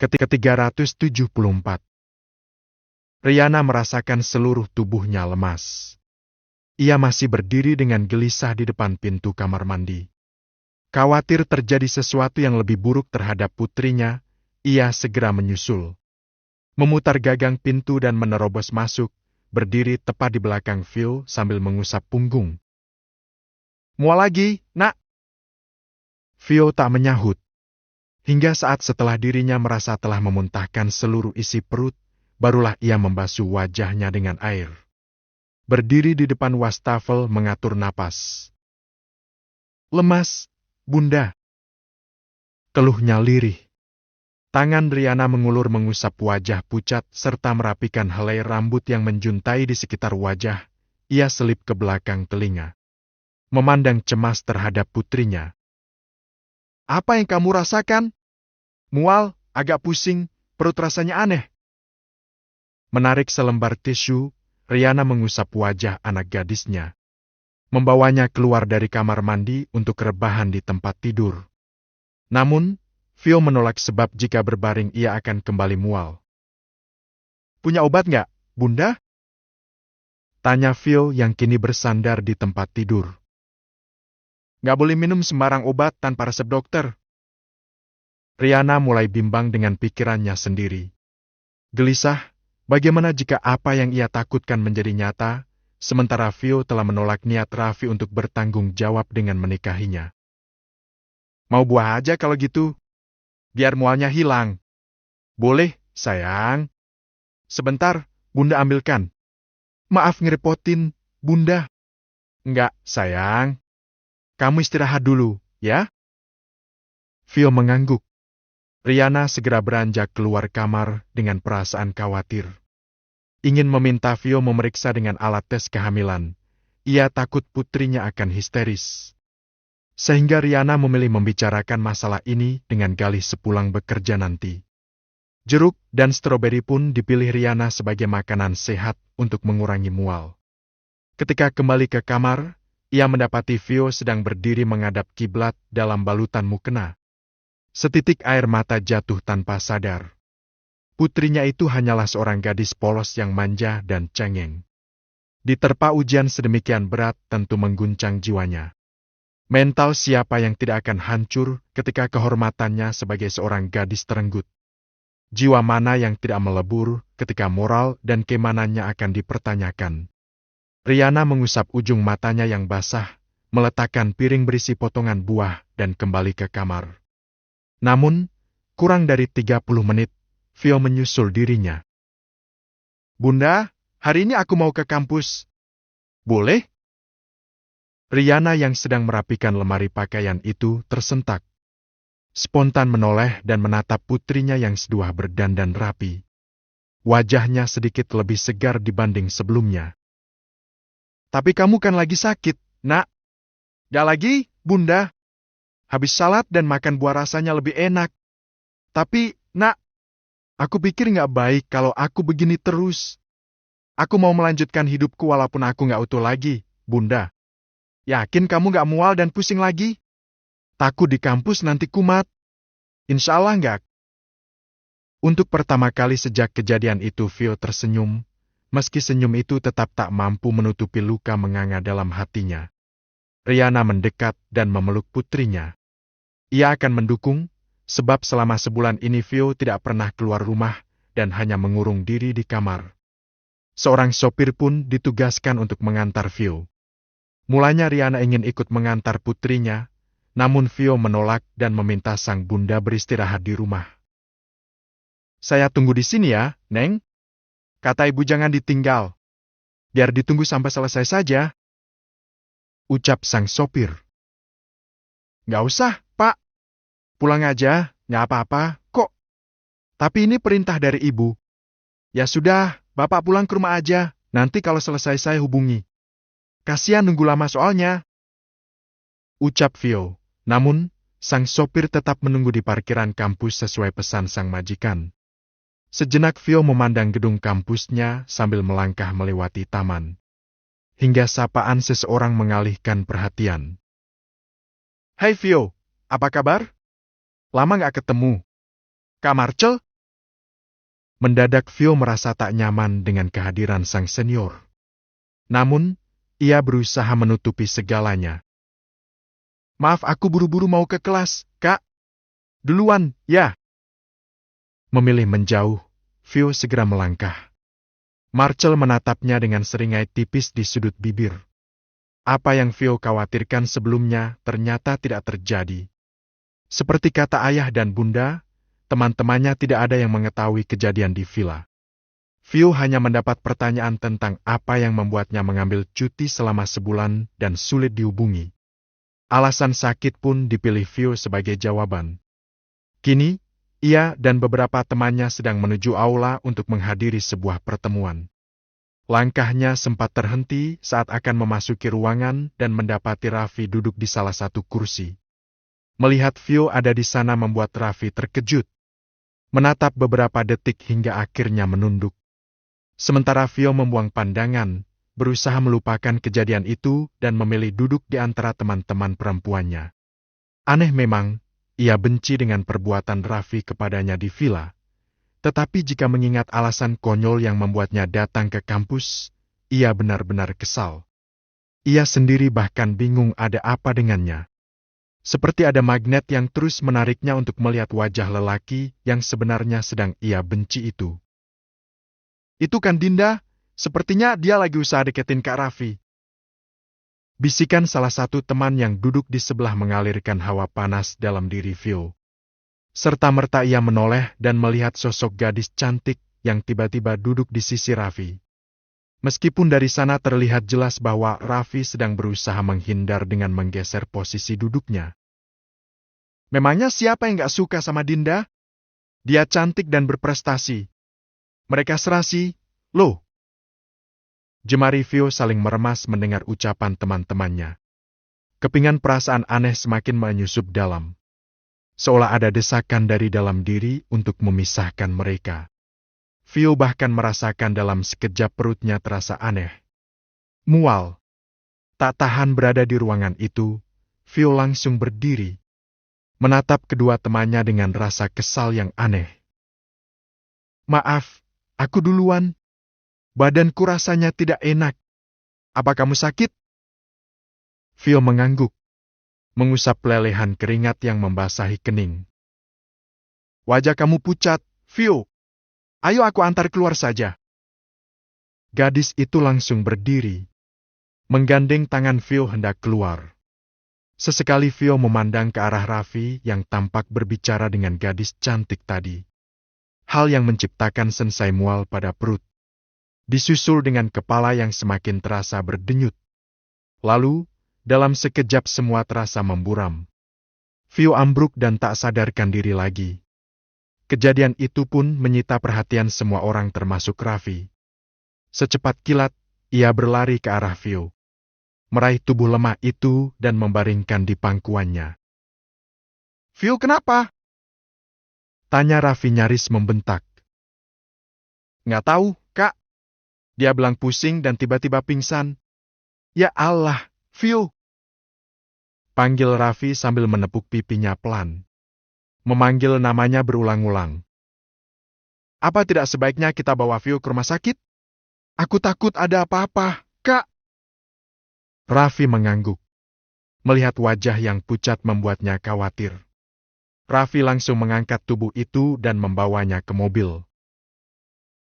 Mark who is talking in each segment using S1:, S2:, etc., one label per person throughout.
S1: Ke-374. Riana merasakan seluruh tubuhnya lemas. Ia masih berdiri dengan gelisah di depan pintu kamar mandi. Khawatir terjadi sesuatu yang lebih buruk terhadap putrinya, ia segera menyusul. Memutar gagang pintu dan menerobos masuk, berdiri tepat di belakang Phil sambil mengusap punggung. "Mual lagi, nak?" Phil tak menyahut. Hingga saat setelah dirinya merasa telah memuntahkan seluruh isi perut, barulah ia membasuh wajahnya dengan air. Berdiri di depan wastafel mengatur napas. "Lemas, Bunda," keluhnya lirih. Tangan Riana mengulur mengusap wajah pucat serta merapikan helai rambut yang menjuntai di sekitar wajah. Ia selip ke belakang telinga. Memandang cemas terhadap putrinya. "Apa yang kamu rasakan? Mual, agak pusing, perut rasanya aneh." Menarik selembar tisu, Riana mengusap wajah anak gadisnya. Membawanya keluar dari kamar mandi untuk rebahan di tempat tidur. Namun, Phil menolak sebab jika berbaring ia akan kembali mual. "Punya obat nggak, Bunda?" tanya Phil yang kini bersandar di tempat tidur. "Nggak boleh minum sembarang obat tanpa resep dokter." Riana mulai bimbang dengan pikirannya sendiri. Gelisah, bagaimana jika apa yang ia takutkan menjadi nyata, sementara Phil telah menolak niat Raffi untuk bertanggung jawab dengan menikahinya. "Mau buah aja kalau gitu, biar mualnya hilang." "Boleh, sayang. Sebentar, Bunda ambilkan." "Maaf ngerepotin, Bunda." "Enggak, sayang. Kamu istirahat dulu, ya?" Phil mengangguk. Riana segera beranjak keluar kamar dengan perasaan khawatir. Ingin meminta Phil memeriksa dengan alat tes kehamilan. Ia takut putrinya akan histeris. Sehingga Riana memilih membicarakan masalah ini dengan Galih sepulang bekerja nanti. Jeruk dan stroberi pun dipilih Riana sebagai makanan sehat untuk mengurangi mual. Ketika kembali ke kamar, ia mendapati Phil sedang berdiri menghadap kiblat dalam balutan mukena. Setitik air mata jatuh tanpa sadar. Putrinya itu hanyalah seorang gadis polos yang manja dan cengeng. Diterpa ujian sedemikian berat tentu mengguncang jiwanya. Mental siapa yang tidak akan hancur ketika kehormatannya sebagai seorang gadis terenggut? Jiwa mana yang tidak melebur ketika moral dan keimanannya akan dipertanyakan? Riana mengusap ujung matanya yang basah, meletakkan piring berisi potongan buah dan kembali ke kamar. Namun, kurang dari 30 menit, Phil menyusul dirinya. "Bunda, hari ini aku mau ke kampus. Boleh?" Riana yang sedang merapikan lemari pakaian itu tersentak. Spontan menoleh dan menatap putrinya yang seduah berdandan rapi. Wajahnya sedikit lebih segar dibanding sebelumnya. "Tapi kamu kan lagi sakit, nak." "Gak lagi, Bunda. Habis salat dan makan buah rasanya lebih enak. Tapi, nak, aku pikir gak baik kalau aku begini terus. Aku mau melanjutkan hidupku walaupun aku gak utuh lagi, Bunda. Yakin kamu gak mual dan pusing lagi? Takut di kampus nanti kumat. Insya Allah gak?" Untuk pertama kali sejak kejadian itu Phil tersenyum, meski senyum itu tetap tak mampu menutupi luka menganga dalam hatinya. Riana mendekat dan memeluk putrinya. Ia akan mendukung, sebab selama sebulan ini Phil tidak pernah keluar rumah dan hanya mengurung diri di kamar. Seorang sopir pun ditugaskan untuk mengantar Phil. Mulanya Riana ingin ikut mengantar putrinya, namun Phil menolak dan meminta sang bunda beristirahat di rumah. "Saya tunggu di sini ya, Neng. Kata ibu jangan ditinggal. Biar ditunggu sampai selesai saja," ucap sang sopir. "Gak usah, Pak. Pulang aja, gak apa-apa, kok. Tapi ini perintah dari ibu." "Ya sudah, Bapak pulang ke rumah aja. Nanti kalau selesai saya hubungi. Kasihan nunggu lama soalnya," ucap Phil. Namun, sang sopir tetap menunggu di parkiran kampus sesuai pesan sang majikan. Sejenak Phil memandang gedung kampusnya sambil melangkah melewati taman. Hingga sapaan seseorang mengalihkan perhatian. "Hai Phil, apa kabar? Lama gak ketemu. Kak Marcel?" Mendadak Vio merasa tak nyaman dengan kehadiran sang senior. Namun, ia berusaha menutupi segalanya. "Maaf, aku buru-buru mau ke kelas, Kak. Duluan, ya." Memilih menjauh, Vio segera melangkah. Marcel menatapnya dengan seringai tipis di sudut bibir. Apa yang Vio khawatirkan sebelumnya ternyata tidak terjadi. Seperti kata ayah dan bunda, teman-temannya tidak ada yang mengetahui kejadian di villa. Vio hanya mendapat pertanyaan tentang apa yang membuatnya mengambil cuti selama sebulan dan sulit dihubungi. Alasan sakit pun dipilih Vio sebagai jawaban. Kini, ia dan beberapa temannya sedang menuju aula untuk menghadiri sebuah pertemuan. Langkahnya sempat terhenti saat akan memasuki ruangan dan mendapati Raffi duduk di salah satu kursi. Melihat Vio ada di sana membuat Raffi terkejut. Menatap beberapa detik hingga akhirnya menunduk. Sementara Vio membuang pandangan, berusaha melupakan kejadian itu dan memilih duduk di antara teman-teman perempuannya. Aneh memang, ia benci dengan perbuatan Raffi kepadanya di villa. Tetapi jika mengingat alasan konyol yang membuatnya datang ke kampus, ia benar-benar kesal. Ia sendiri bahkan bingung ada apa dengannya. Seperti ada magnet yang terus menariknya untuk melihat wajah lelaki yang sebenarnya sedang ia benci itu. "Itu kan Dinda, sepertinya dia lagi usaha deketin Kak Raffi." Bisikan salah satu teman yang duduk di sebelah mengalirkan hawa panas dalam diri Vio. Serta-merta ia menoleh dan melihat sosok gadis cantik yang tiba-tiba duduk di sisi Raffi. Meskipun dari sana terlihat jelas bahwa Raffi sedang berusaha menghindar dengan menggeser posisi duduknya. "Memangnya siapa yang gak suka sama Dinda? Dia cantik dan berprestasi. Mereka serasi, loh." Jemari Vio saling meremas mendengar ucapan teman-temannya. Kepingan perasaan aneh semakin menyusup dalam. Seolah ada desakan dari dalam diri untuk memisahkan mereka. Vio bahkan merasakan dalam sekejap perutnya terasa aneh. Mual. Tak tahan berada di ruangan itu, Vio langsung berdiri. Menatap kedua temannya dengan rasa kesal yang aneh. "Maaf, aku duluan. Badanku rasanya tidak enak. Apa kamu sakit?" Vio mengangguk, mengusap lelehan keringat yang membasahi kening. "Wajah kamu pucat, Vio. Ayo aku antar keluar saja." Gadis itu langsung berdiri, menggandeng tangan Vio hendak keluar. Sesekali Vio memandang ke arah Raffi yang tampak berbicara dengan gadis cantik tadi. Hal yang menciptakan sensai mual pada perut. Disusul dengan kepala yang semakin terasa berdenyut. Lalu, dalam sekejap semua terasa memburam. Vio ambruk dan tak sadarkan diri lagi. Kejadian itu pun menyita perhatian semua orang termasuk Raffi. Secepat kilat, ia berlari ke arah Vio. Meraih tubuh lemah itu dan membaringkan di pangkuannya. "Vio, kenapa?" tanya Raffi nyaris membentak. "Nggak tahu, Kak. Dia bilang pusing dan tiba-tiba pingsan." "Ya Allah, Vio!" panggil Raffi sambil menepuk pipinya pelan. Memanggil namanya berulang-ulang. "Apa tidak sebaiknya kita bawa Vio ke rumah sakit? Aku takut ada apa-apa, Kak." Raffi mengangguk. Melihat wajah yang pucat membuatnya khawatir. Raffi langsung mengangkat tubuh itu dan membawanya ke mobil.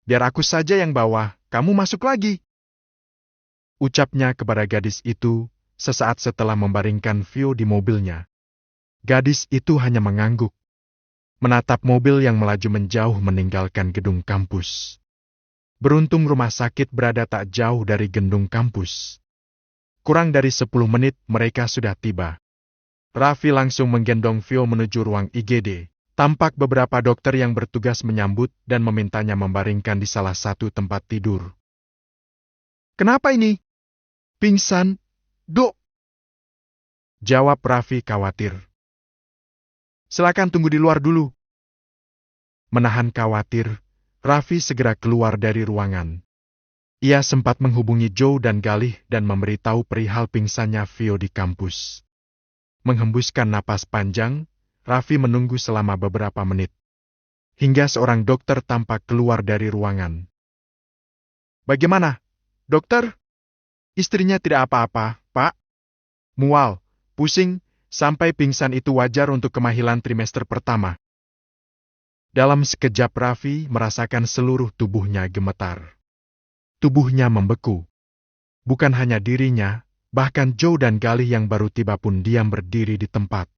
S1: "Biar aku saja yang bawa, kamu masuk lagi," ucapnya kepada gadis itu sesaat setelah membaringkan Vio di mobilnya. Gadis itu hanya mengangguk, menatap mobil yang melaju menjauh meninggalkan gedung kampus. Beruntung rumah sakit berada tak jauh dari gedung kampus. Kurang dari 10 menit mereka sudah tiba. Raffi langsung menggendong Vio menuju ruang IGD. Tampak beberapa dokter yang bertugas menyambut dan memintanya membaringkan di salah satu tempat tidur. "Kenapa ini?" "Pingsan, Dok," jawab Raffi khawatir. "Silakan tunggu di luar dulu." Menahan khawatir, Raffi segera keluar dari ruangan. Ia sempat menghubungi Joe dan Galih dan memberitahu perihal pingsannya Vio di kampus. Menghembuskan napas panjang, Raffi menunggu selama beberapa menit. hingga seorang dokter tampak keluar dari ruangan. "Bagaimana, dokter? Istrinya tidak apa-apa, Pak?" "Mual, pusing, sampai pingsan itu wajar untuk kemahilan trimester pertama." Dalam sekejap Raffi merasakan seluruh tubuhnya gemetar. Tubuhnya membeku. Bukan hanya dirinya, bahkan Joe dan Galih yang baru tiba pun diam berdiri di tempat.